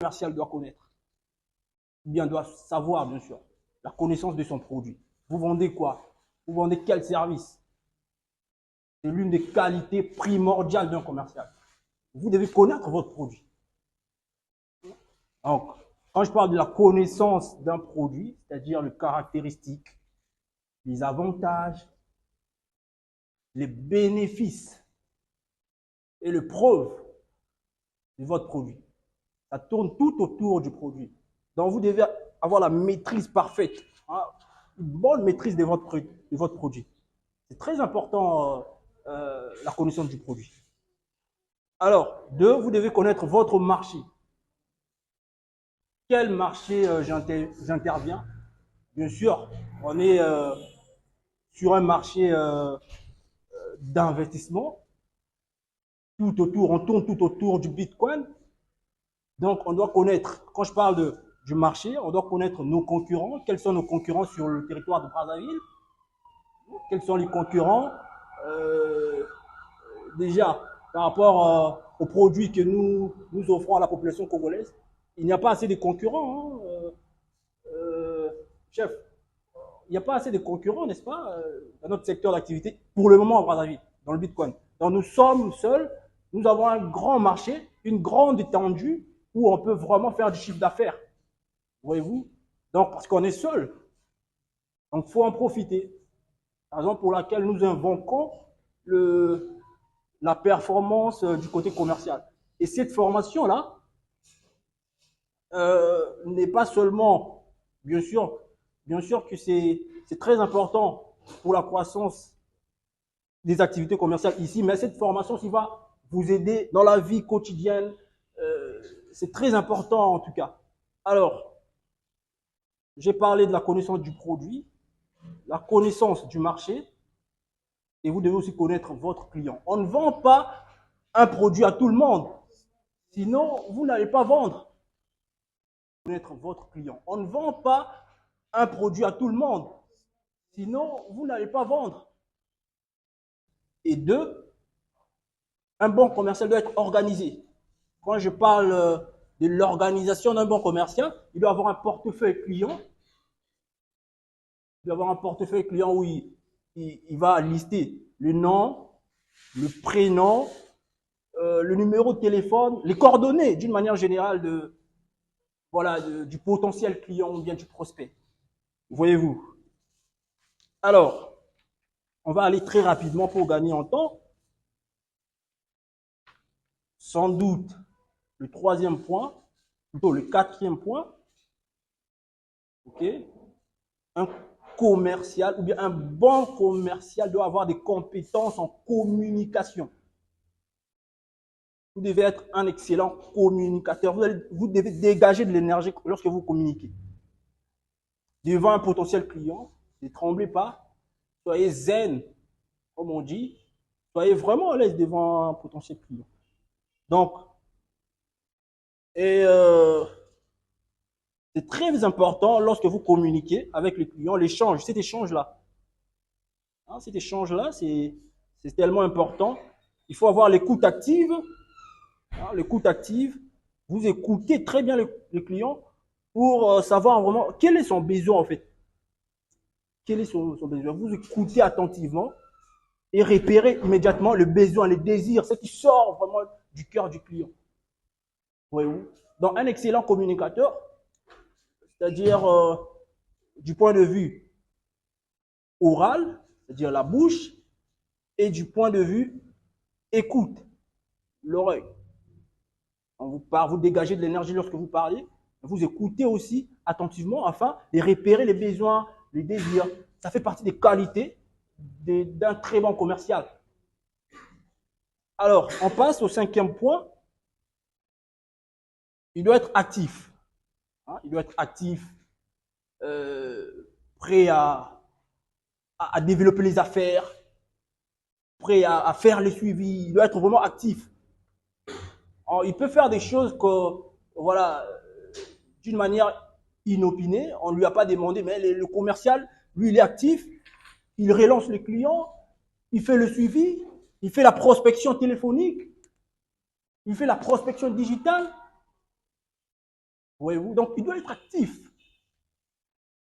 commercial doit connaître, ou bien doit savoir, bien sûr, la connaissance de son produit. Vous vendez quoi? Vous vendez quel service? C'est l'une des qualités primordiales d'un commercial. Vous devez connaître votre produit. Donc, quand je parle de la connaissance d'un produit, c'est-à-dire les caractéristiques, les avantages, les bénéfices et les preuves de votre produit, ça tourne tout autour du produit. Donc, vous devez avoir la maîtrise parfaite, hein, une bonne maîtrise de votre produit. C'est très important, la connaissance du produit. Alors, deux, vous devez connaître votre marché. Quel marché j'interviens? Bien sûr, on est sur un marché d'investissement. Tout autour, on tourne tout autour du Bitcoin. Donc, on doit connaître, quand je parle du marché, on doit connaître nos concurrents. Quels sont nos concurrents sur le territoire de Brazzaville? Quels sont les concurrents déjà, par rapport aux produits que nous offrons à la population congolaise? Il n'y a pas assez de concurrents, hein, chef. Il n'y a pas assez de concurrents, n'est-ce pas, dans notre secteur d'activité, pour le moment, à Brazzaville, dans le Bitcoin. Donc, nous sommes seuls, nous avons un grand marché, une grande étendue, où on peut vraiment faire du chiffre d'affaires. Voyez-vous? Donc, parce qu'on est seul. Donc, il faut en profiter. Raison pour laquelle nous invoquons la performance du côté commercial. Et cette formation-là n'est pas seulement, bien sûr que c'est très important pour la croissance des activités commerciales ici, mais cette formation qui va vous aider dans la vie quotidienne, c'est très important en tout cas. Alors, j'ai parlé de la connaissance du produit, la connaissance du marché, et vous devez aussi connaître votre client. On ne vend pas un produit à tout le monde, sinon vous n'allez pas vendre. Connaître votre client. On ne vend pas un produit à tout le monde, sinon vous n'allez pas vendre. Et deux, un bon commercial doit être organisé. Quand je parle de l'organisation d'un bon commercial, il doit avoir un portefeuille client. Il doit avoir un portefeuille client où il va lister le nom, le prénom, le numéro de téléphone, les coordonnées d'une manière générale du potentiel client ou bien du prospect. Voyez-vous. Alors, on va aller très rapidement pour gagner en temps. Sans doute, le troisième point, plutôt le quatrième point, ok, un commercial ou bien un bon commercial doit avoir des compétences en communication. Vous devez être un excellent communicateur. Vous devez dégager de l'énergie lorsque vous communiquez. Devant un potentiel client, ne tremblez pas, soyez zen, comme on dit, soyez vraiment à l'aise devant un potentiel client. Donc, c'est très important lorsque vous communiquez avec le client, l'échange, cet échange-là. Hein, cet échange-là, c'est tellement important. Il faut avoir l'écoute active. Hein, l'écoute active. Vous écoutez très bien le client pour savoir vraiment quel est son besoin en fait. Quel est son besoin? Vous écoutez attentivement et repérez immédiatement le besoin, les désirs, ce qui sort vraiment du cœur du client. Voyez-vous? Donc, un excellent communicateur, c'est-à-dire du point de vue oral, c'est-à-dire la bouche, et du point de vue écoute, l'oreille. Vous dégagez de l'énergie lorsque vous parlez, vous écoutez aussi attentivement afin de repérer les besoins, les désirs. Ça fait partie des qualités d'un très bon commercial. Alors, on passe au cinquième point. Il doit être actif. Hein, il doit être actif, prêt à développer les affaires, prêt à faire le suivi. Il doit être vraiment actif. Alors, il peut faire des choses que, voilà, d'une manière inopinée. On ne lui a pas demandé, mais le commercial, lui, il est actif. Il relance les clients. Il fait le suivi. Il fait la prospection téléphonique. Il fait la prospection digitale. Voyez-vous? Donc, il doit être actif.